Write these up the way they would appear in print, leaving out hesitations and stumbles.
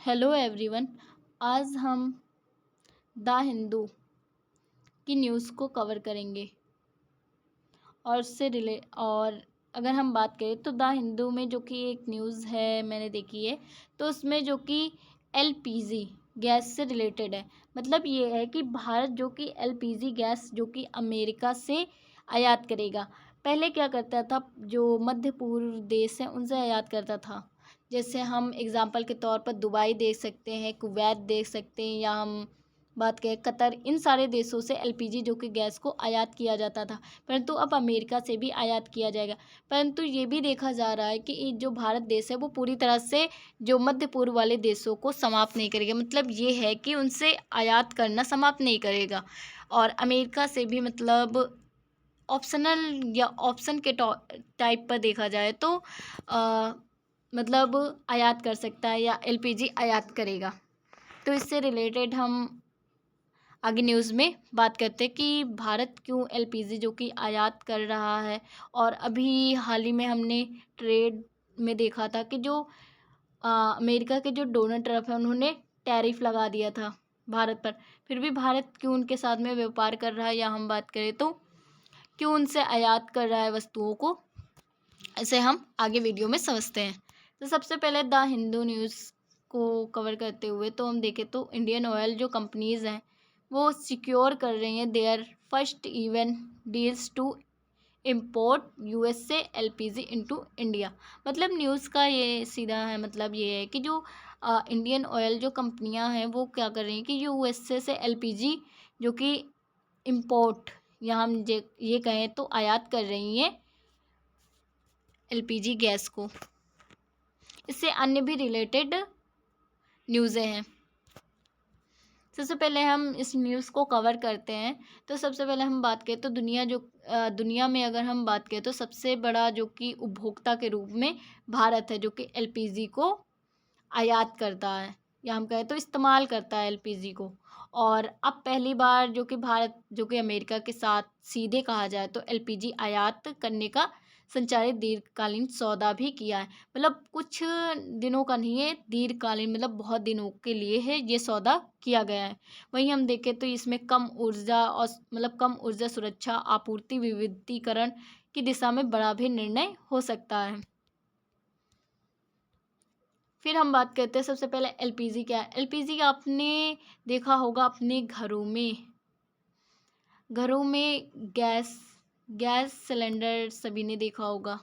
Hello everyone. आज हम the Hindu की न्यूज़ को कवर करेंगे और और अगर हम बात करें तो द हिंदू में जो कि एक न्यूज़ है मैंने देखी है, तो उसमें जो कि एलपीजी गैस से रिलेटेड है। मतलब ये है कि भारत जो कि एलपीजी गैस जो कि अमेरिका से आयात करेगा। पहले क्या करता था, जो मध्य पूर्व देश हैं उनसे आयात करता था। जैसे हम एग्ज़ाम्पल के तौर पर दुबई देख सकते हैं, कुवैत देख सकते हैं, या हम बात करें कतर, इन सारे देशों से एलपीजी जो कि गैस को आयात किया जाता था। परंतु अब अमेरिका से भी आयात किया जाएगा। परंतु ये भी देखा जा रहा है कि ये जो भारत देश है वो पूरी तरह से जो मध्य पूर्व वाले देशों को समाप्त नहीं करेगा। मतलब ये है कि उनसे आयात करना समाप्त नहीं करेगा। और अमेरिका से भी मतलब ऑप्शनल या ऑप्शन के टाइप पर देखा जाए तो मतलब आयात कर सकता है या एलपीजी आयात करेगा। तो इससे रिलेटेड हम आगे न्यूज़ में बात करते हैं कि भारत क्यों एलपीजी जो कि आयात कर रहा है। और अभी हाल ही में हमने ट्रेड में देखा था कि जो अमेरिका के जो डोनाल्ड ट्रम्प है उन्होंने टैरिफ लगा दिया था भारत पर। फिर भी भारत क्यों उनके साथ में व्यापार कर रहा है, या हम बात करें तो क्यों उनसे आयात कर रहा है वस्तुओं को, इसे हम आगे वीडियो में समझते हैं। तो सबसे पहले द हिंदू न्यूज़ को कवर करते हुए तो हम देखें तो इंडियन ऑयल जो कंपनीज़ हैं वो सिक्योर कर रही हैं their first even deals to import US से एलपीजी इनटू इंडिया। मतलब न्यूज़ का ये सीधा है, मतलब ये है कि जो इंडियन ऑयल जो कंपनियां हैं वो क्या कर रही हैं कि यूएसए से एलपीजी जो कि इम्पोर्ट, या हम ये कहें तो आयात कर रही हैं एलपीजी गैस को। इससे अन्य भी रिलेटेड न्यूज़ें हैं। सबसे पहले हम इस न्यूज़ को कवर करते हैं। तो सबसे पहले हम बात करें तो दुनिया में अगर हम बात करें तो सबसे बड़ा जो कि उपभोक्ता के रूप में भारत है, जो कि एलपीजी को आयात करता है, या हम कहें तो इस्तेमाल करता है एलपीजी को। और अब पहली बार जो कि भारत जो कि अमेरिका के साथ सीधे कहा जाए तो एलपीजी आयात करने का संचालित दीर्घकालीन सौदा भी किया है। मतलब कुछ दिनों का नहीं है, दीर्घकालीन मतलब बहुत दिनों के लिए है ये सौदा किया गया है। वहीं हम देखें तो इसमें कम ऊर्जा और मतलब कम ऊर्जा सुरक्षा, आपूर्ति विविधीकरण की दिशा में बड़ा भी निर्णय हो सकता है। फिर हम बात करते हैं सबसे पहले एलपीजी क्या है। एलपीजी आपने देखा होगा अपने घरों में गैस गैस सिलेंडर सभी ने देखा होगा।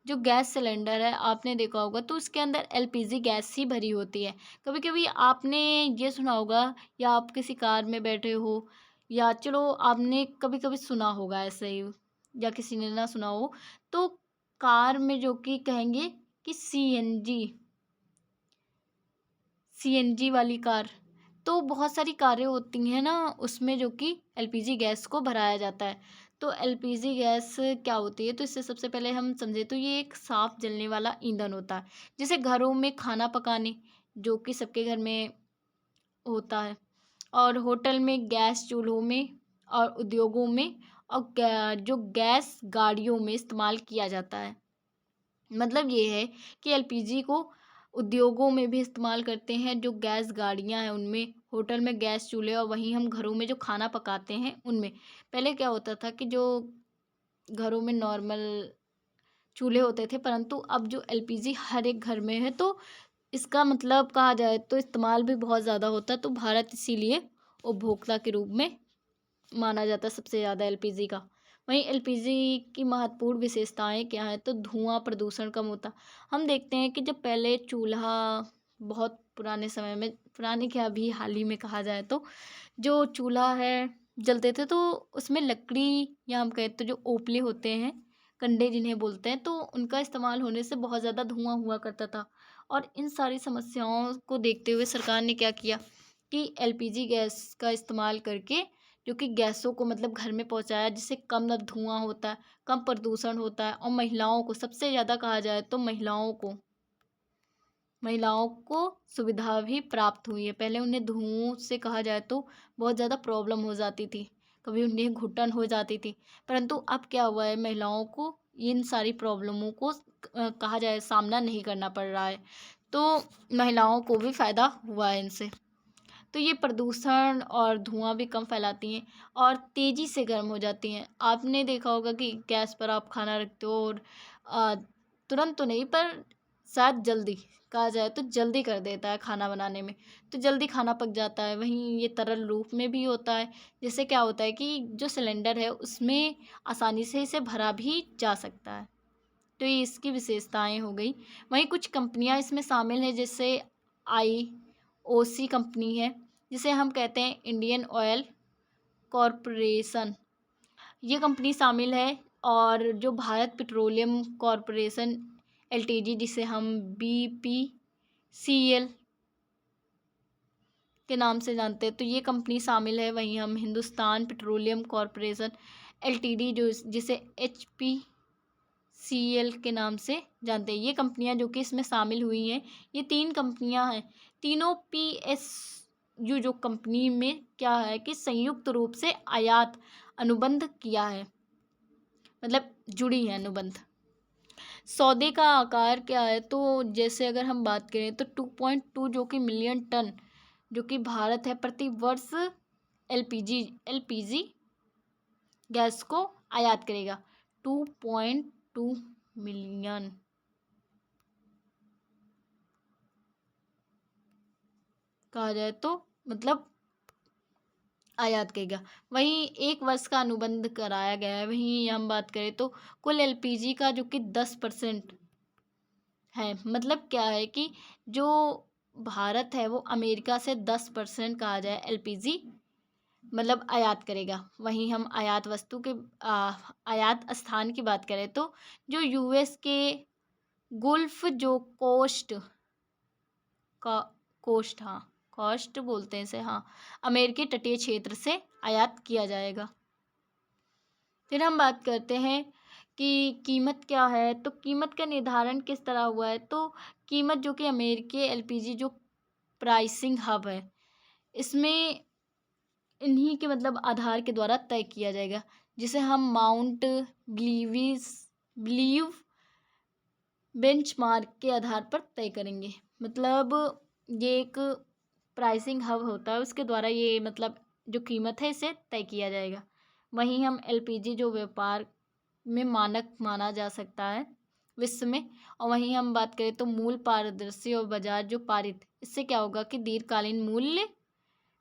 जो गैस सिलेंडर है आपने देखा होगा तो उसके अंदर एलपीजी गैस ही भरी होती है। कभी कभी आपने ये सुना होगा, या आप किसी कार में बैठे हो, या चलो आपने कभी कभी सुना होगा ऐसे ही, या किसी ने ना सुना हो, तो कार में जो कि कहेंगे कि सीएनजी वाली कार। तो बहुत सारी कारें होती हैं ना उसमें जो कि एलपीजी गैस को भराया जाता है। तो एलपीजी गैस क्या होती है, तो इससे सबसे पहले हम समझे तो ये एक साफ जलने वाला ईंधन होता है, जैसे घरों में खाना पकाने जो कि सबके घर में होता है, और होटल में, गैस चूल्हों में, और उद्योगों में, और जो गैस गाड़ियों में इस्तेमाल किया जाता है। मतलब ये है कि एलपीजी को उद्योगों में भी इस्तेमाल करते हैं, जो गैस गाड़ियां हैं उनमें, होटल में गैस चूल्हे, और वहीं हम घरों में जो खाना पकाते हैं उनमें। पहले क्या होता था कि जो घरों में नॉर्मल चूल्हे होते थे, परंतु अब जो एलपीजी हर एक घर में है, तो इसका मतलब कहा जाए तो इस्तेमाल भी बहुत ज़्यादा होता है। तो भारत इसीलिए उपभोक्ता के रूप में माना जाता है सबसे ज़्यादा एलपीजी का। वहीं एलपीजी की महत्वपूर्ण विशेषताएं क्या हैं, तो धुआं प्रदूषण कम होता। हम देखते हैं कि जब पहले चूल्हा, बहुत पुराने समय में, पुराने क्या अभी हाल ही में कहा जाए तो, जो चूल्हा है जलते थे तो उसमें लकड़ी, या हम कहते तो जो ओपले होते हैं, कंडे जिन्हें बोलते हैं, तो उनका इस्तेमाल होने से बहुत ज़्यादा धुआं हुआ करता था। और इन सारी समस्याओं को देखते हुए सरकार ने क्या किया कि एलपीजी गैस का इस्तेमाल करके जो कि गैसों को मतलब घर में पहुंचाया, जिससे कम न धुआं होता है, कम प्रदूषण होता है, और महिलाओं को सबसे ज़्यादा कहा जाए तो महिलाओं को सुविधा भी प्राप्त हुई है। पहले उन्हें धुओं से कहा जाए तो बहुत ज़्यादा प्रॉब्लम हो जाती थी, कभी उन्हें घुटन हो जाती थी। परंतु अब क्या हुआ है, महिलाओं को इन सारी प्रॉब्लमों को कहा जाए सामना नहीं करना पड़ रहा है, तो महिलाओं को भी फ़ायदा हुआ है इनसे। तो ये प्रदूषण और धुआं भी कम फैलाती हैं और तेज़ी से गर्म हो जाती हैं। आपने देखा होगा कि गैस पर आप खाना रखते हो और अ, तुरंत तो नहीं पर शायद जल्दी, कहा जाए तो जल्दी कर देता है खाना बनाने में, तो जल्दी खाना पक जाता है। वहीं ये तरल रूप में भी होता है, जिससे क्या होता है कि जो सिलेंडर है उसमें आसानी से इसे भरा भी जा सकता है। तो ये इसकी विशेषताएं हो गई। वहीं कुछ कंपनियां इसमें शामिल हैं, जैसे IOC कंपनी है, जिसे हम कहते हैं इंडियन ऑयल कॉरपोरेशन, ये कंपनी शामिल है। और जो भारत पेट्रोलियम कॉरपोरेशन LTD, जिसे हम BPCL के नाम से जानते हैं, तो ये कंपनी शामिल है। वहीं हम हिंदुस्तान पेट्रोलियम कॉरपोरेशन LTD, जो जिसे HPCL के नाम से जानते हैं, ये कंपनियां जो कि इसमें शामिल हुई हैं, ये 3 कंपनियां हैं। तीनों PSU जो कंपनी में क्या है कि संयुक्त रूप से आयात अनुबंध किया है, मतलब जुड़ी है अनुबंध। सौदे का आकार क्या है, तो जैसे अगर हम बात करें तो 2.2 जो कि मिलियन टन, जो कि भारत है प्रति वर्ष LPG गैस को आयात करेगा। 2.2 मिलियन कहा जाए तो मतलब आयात करेगा। वहीं 1 वर्ष का अनुबंध कराया गया है। वहीं हम बात करें तो कुल LPG का जो कि 10% है, मतलब क्या है कि जो भारत है वो अमेरिका से 10% कहा जाए LPG मतलब आयात करेगा। वहीं हम आयात वस्तु के आयात स्थान की बात करें तो जो US के गुल्फ जो का कोस्ट, हाँ कोस्ट बोलते हैं इसे, हाँ, अमेरिकी तटीय क्षेत्र से आयात किया जाएगा। फिर हम बात करते हैं कि कीमत क्या है, तो कीमत का निर्धारण किस तरह हुआ है। तो कीमत जो कि अमेरिकी LPG जो प्राइसिंग हब है, इसमें इन्हीं के मतलब आधार के द्वारा तय किया जाएगा, जिसे हम माउंट बिलीव बेंचमार्क के आधार पर तय करेंगे। मतलब ये एक प्राइसिंग हब होता है, उसके द्वारा ये मतलब जो कीमत है इसे तय किया जाएगा। वहीं हम LPG जो व्यापार में मानक माना जा सकता है विश्व में। और वहीं हम बात करें तो मूल पारदर्शी और बाजार जो पारित, इससे क्या होगा कि दीर्घकालीन मूल्य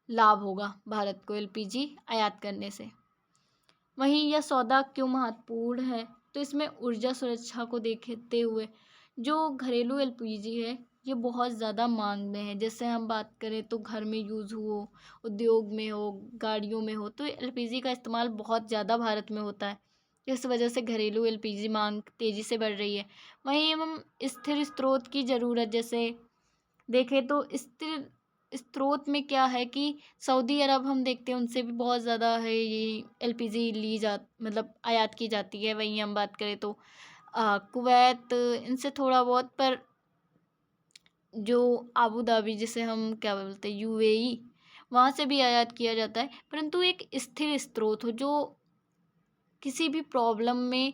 लाभ होगा भारत को LPG आयात करने से। वहीं यह सौदा क्यों महत्वपूर्ण है, तो इसमें ऊर्जा सुरक्षा को देखते हुए जो घरेलू LPG है ये बहुत ज़्यादा मांग में है। जैसे हम बात करें तो घर में यूज़ हो, उद्योग में हो, गाड़ियों में हो, तो LPG का इस्तेमाल बहुत ज़्यादा भारत में होता है। इस वजह से घरेलू LPG मांग तेज़ी से बढ़ रही है। वहीं हम स्थिर स्रोत की ज़रूरत जैसे देखें तो स्थिर स्रोत में क्या है कि सऊदी अरब हम देखते हैं उनसे भी बहुत ज़्यादा है ये LPG ली जा मतलब आयात की जाती है। वहीं हम बात करें तो कुवैत, इनसे थोड़ा बहुत, पर जो आबू धाबी जिसे हम क्या बोलते हैं UAE, वहाँ से भी आयात किया जाता है। परंतु एक स्थिर स्रोत हो जो किसी भी प्रॉब्लम में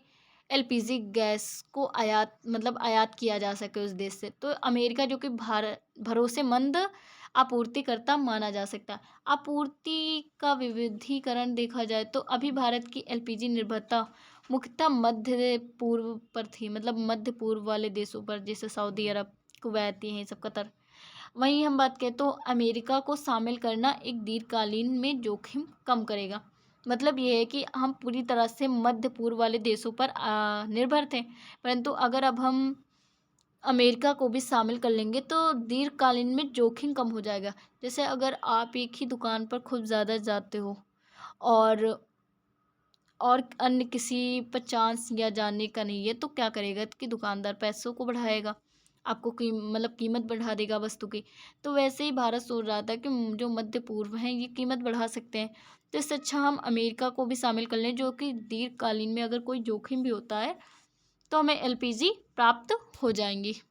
LPG गैस को आयात किया जा सके उस देश से, तो अमेरिका जो कि भरोसेमंद आपूर्तिकर्ता माना जा सकता है। आपूर्ति का विविधीकरण देखा जाए तो अभी भारत की LPG निर्भरता मुख्यतः मध्य पूर्व पर थी, मतलब मध्य पूर्व वाले देशों पर, जैसे सऊदी अरब, कुवैत, ये सब कतर। वहीं हम बात करें तो अमेरिका को शामिल करना एक दीर्घकालीन में जोखिम कम करेगा। मतलब ये है कि हम पूरी तरह से मध्य पूर्व वाले देशों पर निर्भर थे, परंतु अगर अब हम अमेरिका को भी शामिल कर लेंगे तो दीर्घकालीन में जोखिम कम हो जाएगा। जैसे अगर आप एक ही दुकान पर खूब ज़्यादा जाते हो और अन्य किसी पर चांस या जानने का नहीं है, तो क्या करेगा कि दुकानदार पैसों को बढ़ाएगा, आपको कीमत बढ़ा देगा वस्तु की। तो वैसे ही भारत सोच रहा था कि जो मध्य पूर्व हैं ये कीमत बढ़ा सकते हैं, तो इससे अच्छा हम अमेरिका को भी शामिल कर लें, जो कि दीर्घकालीन में अगर कोई जोखिम भी होता है तो हमें LPG प्राप्त हो जाएंगी।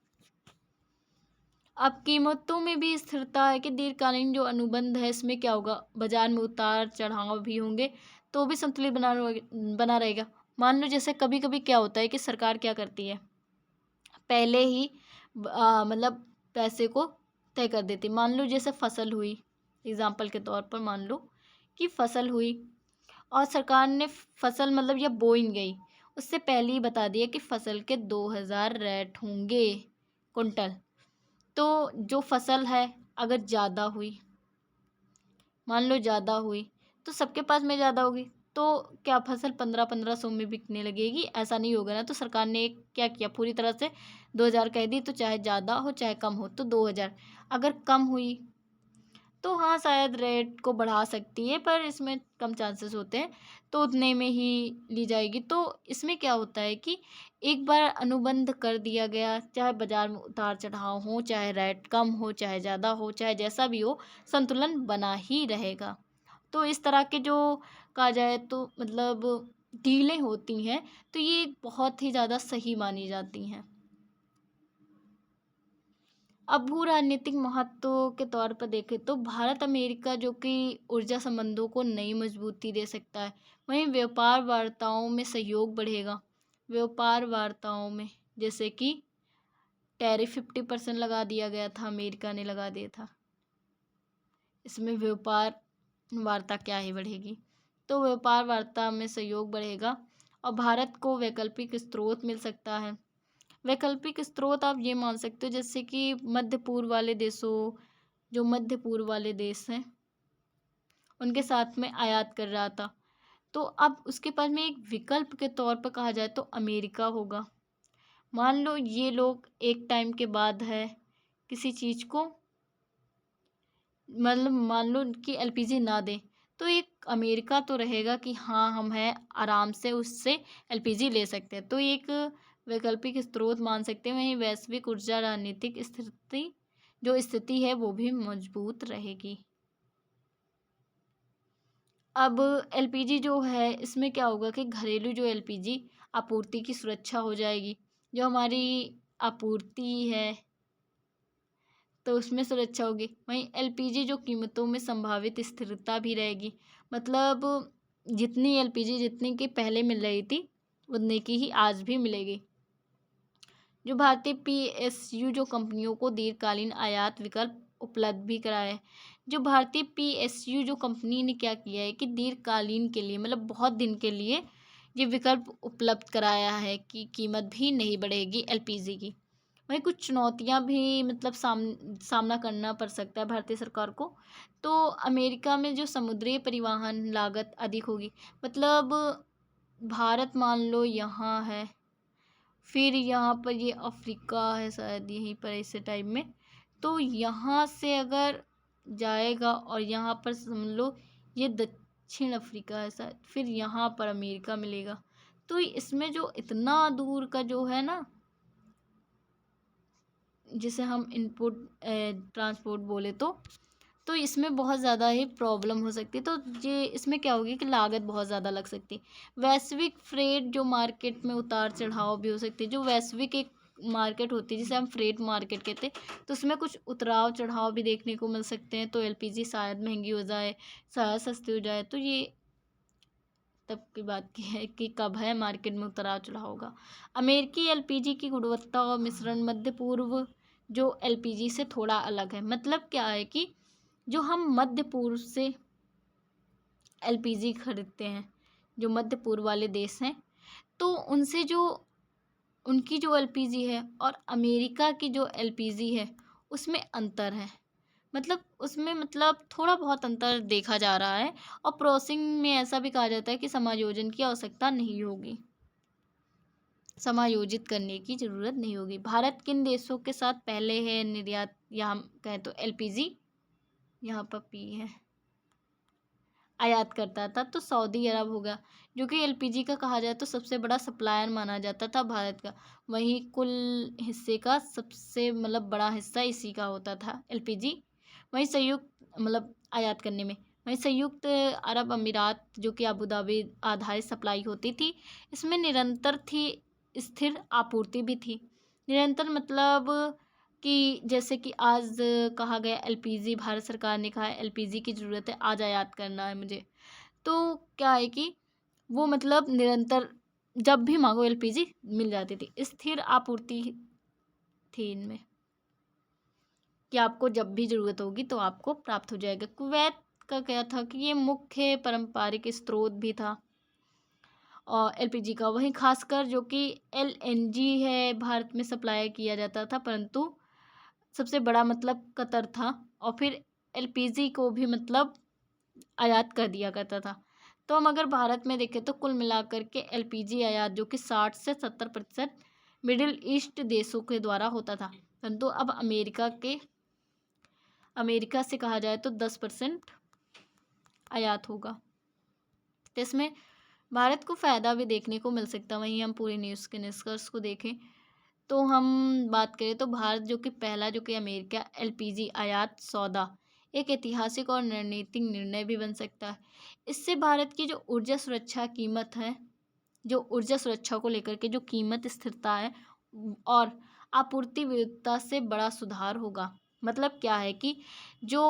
अब कीमतों में भी स्थिरता है कि दीर्घकालीन जो अनुबंध है इसमें क्या होगा, बाजार में उतार चढ़ाव भी होंगे तो भी संतुलित बना रहेगा। मान लो जैसे कभी कभी क्या होता है कि सरकार क्या करती है, पहले ही मतलब पैसे को तय कर देती। मान लो जैसे फसल हुई, एग्ज़ाम्पल के तौर पर मान लो कि फसल हुई और सरकार ने फसल मतलब या बोई गई, उससे पहले ही बता दिया कि फसल के 2000 रेट होंगे कुंटल। तो जो फसल है अगर ज़्यादा हुई, मान लो ज़्यादा हुई, तो सबके पास में ज़्यादा होगी, तो क्या फसल 1500 में बिकने लगेगी? ऐसा नहीं होगा ना। तो सरकार ने एक क्या किया, पूरी तरह से 2000 कह दी, तो चाहे ज़्यादा हो चाहे कम हो तो 2000। अगर कम हुई तो हाँ शायद रेट को बढ़ा सकती है, पर इसमें कम चांसेस होते हैं, तो उतने में ही ली जाएगी। तो इसमें क्या होता है कि एक बार अनुबंध कर दिया गया, चाहे बाजार में उतार चढ़ाव हो, चाहे रेट कम हो, चाहे ज़्यादा हो, चाहे जैसा भी हो, संतुलन बना ही रहेगा। तो इस तरह के जो कहा जाए तो मतलब डीलें होती हैं, तो ये बहुत ही ज़्यादा सही मानी जाती हैं। अब भू राजनीतिक महत्व के तौर पर देखें तो भारत अमेरिका जो कि ऊर्जा संबंधों को नई मजबूती दे सकता है, वहीं व्यापार वार्ताओं में सहयोग बढ़ेगा। व्यापार वार्ताओं में जैसे कि टैरिफ 50% लगा दिया गया था, अमेरिका ने लगा दिया था, इसमें व्यापार वार्ता क्या ही बढ़ेगी। तो व्यापार वार्ता में सहयोग बढ़ेगा और भारत को वैकल्पिक स्रोत मिल सकता है। वैकल्पिक स्रोत आप ये मान सकते हो जैसे कि मध्य पूर्व वाले देशों, जो मध्य पूर्व वाले देश हैं उनके साथ में आयात कर रहा था, तो अब उसके पास में एक विकल्प के तौर पर कहा जाए तो अमेरिका होगा। मान लो ये लोग एक टाइम के बाद है किसी चीज़ को, मतलब मान लो कि एलपीजी ना दें, तो एक अमेरिका तो रहेगा कि हाँ हम हैं, आराम से उससे एलपीजी ले सकते हैं, तो एक वैकल्पिक स्रोत मान सकते हैं। वहीं वैश्विक ऊर्जा रणनीतिक स्थिति है वो भी मजबूत रहेगी। अब एलपीजी जो है इसमें क्या होगा कि घरेलू जो एलपीजी आपूर्ति की सुरक्षा हो जाएगी, जो हमारी आपूर्ति है तो उसमें सुरक्षा होगी। वहीं एलपीजी जो कीमतों में संभावित स्थिरता भी रहेगी, मतलब जितनी एलपीजी जितनी की पहले मिल रही थी उतने की ही आज भी मिलेगी। जो भारतीय पीएसयू जो कंपनियों को दीर्घकालीन आयात विकल्प उपलब्ध भी कराया है। जो भारतीय पीएसयू जो कंपनी ने क्या किया है कि दीर्घकालीन के लिए मतलब बहुत दिन के लिए ये विकल्प उपलब्ध कराया है कि कीमत भी नहीं बढ़ेगी एलपीजी की। वहीं कुछ चुनौतियां भी मतलब सामना करना पड़ सकता है भारतीय सरकार को। तो अमेरिका में जो समुद्री परिवहन लागत अधिक होगी, मतलब भारत मान लो यहाँ है, फिर यहाँ पर ये अफ्रीका है शायद यहीं पर ऐसे टाइप में, तो यहाँ से अगर जाएगा और यहाँ पर समझ लो ये दक्षिण अफ्रीका है शायद, फिर यहाँ पर अमेरिका मिलेगा। तो इसमें जो इतना दूर का जो है ना, जिसे हम इनपुट ट्रांसपोर्ट बोले तो इसमें बहुत ज़्यादा ही प्रॉब्लम हो सकती है। तो ये इसमें क्या होगी कि लागत बहुत ज़्यादा लग सकती है। वैश्विक फ्रेट जो मार्केट में उतार चढ़ाव भी हो सकती है। जो वैश्विक एक मार्केट होती है जिसे हम फ्रेट मार्केट कहते हैं, तो उसमें कुछ उतराव चढ़ाव भी देखने को मिल सकते हैं। तो एलपीजी शायद महंगी हो जाए, शायद सस्ती हो जाए, तो ये तब की बात की है कि कब है मार्केट में उतराव चढ़ाव होगा। अमेरिकी एलपीजी की गुणवत्ता और मिश्रण मध्य पूर्व जो एलपीजी से थोड़ा अलग है। मतलब क्या है कि जो हम मध्य पूर्व से एलपीजी खरीदते हैं, जो मध्य पूर्व वाले देश हैं, तो उनसे जो उनकी जो एलपीजी है और अमेरिका की जो एलपीजी है उसमें अंतर है। मतलब उसमें मतलब थोड़ा बहुत अंतर देखा जा रहा है। और प्रोसेसिंग में ऐसा भी कहा जाता है कि समायोजन की आवश्यकता नहीं होगी, समायोजित करने की ज़रूरत नहीं होगी। भारत किन देशों के साथ पहले है निर्यात, यहाँ कहें तो एलपीजी, यहाँ पर पी है, आयात करता था, तो सऊदी अरब होगा, जो कि एलपीजी का कहा जाए तो सबसे बड़ा सप्लायर माना जाता था भारत का। वहीं कुल हिस्से का सबसे मतलब बड़ा हिस्सा इसी का होता था एलपीजी। वहीं संयुक्त मतलब आयात करने में, वहीं संयुक्त अरब अमीरात जो कि अबू धाबी आधारित सप्लाई होती थी, इसमें निरंतर थी, स्थिर आपूर्ति भी थी। निरंतर मतलब कि जैसे कि आज कहा गया एलपीजी, भारत सरकार ने कहा एलपीजी की ज़रूरत है, आज आयात करना है मुझे, तो क्या है कि वो मतलब निरंतर जब भी मांगो एलपीजी मिल जाती थी, स्थिर आपूर्ति थी इनमें कि आपको जब भी ज़रूरत होगी तो आपको प्राप्त हो जाएगा। कुवैत का क्या था कि ये मुख्य पारंपरिक स्रोत भी था और एलपीजी का। वहीं खासकर जो कि एलएनजी है भारत में सप्लाई किया जाता था, परंतु सबसे बड़ा मतलब कतर था और फिर एलपीजी को भी मतलब आयात कर दिया करता था। तो हम अगर भारत में देखें तो कुल मिलाकर के एलपीजी आयात जो कि 60 से 70% मिडिल ईस्ट देशों के द्वारा होता था, परंतु अब अमेरिका से कहा जाए तो 10% आयात होगा। तो इसमें भारत को फ़ायदा भी देखने को मिल सकता है। वहीं हम पूरी न्यूज़ के निष्कर्ष को देखें तो हम बात करें तो भारत जो कि पहला जो कि अमेरिका एलपीजी आयात सौदा एक ऐतिहासिक और रणनीतिक निर्णय भी बन सकता है। इससे भारत की जो ऊर्जा सुरक्षा कीमत है, जो ऊर्जा सुरक्षा को लेकर के जो कीमत स्थिरता है और आपूर्ति विविधता से बड़ा सुधार होगा। मतलब क्या है कि जो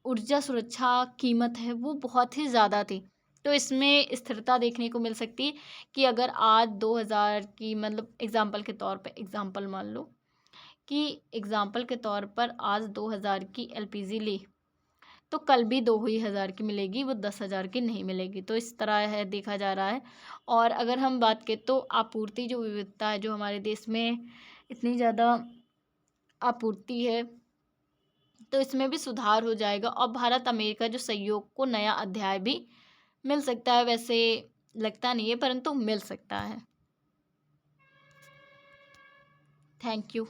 ऊर्जा सुरक्षा कीमत है वो बहुत ही ज़्यादा थी, तो इसमें स्थिरता देखने को मिल सकती है कि अगर आज 2000 की मतलब एग्ज़ाम्पल मान लो कि एग्ज़ाम्पल के तौर पर आज 2000 की एलपीजी ली तो कल भी 2000 की मिलेगी, वो 10,000 की नहीं मिलेगी। तो इस तरह है देखा जा रहा है। और अगर हम बात करें तो आपूर्ति जो विविधता है, जो हमारे देश में इतनी ज़्यादा आपूर्ति है, तो इसमें भी सुधार हो जाएगा और भारत अमेरिका जो सहयोग को नया अध्याय भी मिल सकता है। वैसे लगता नहीं है परंतु मिल सकता है। Thank you.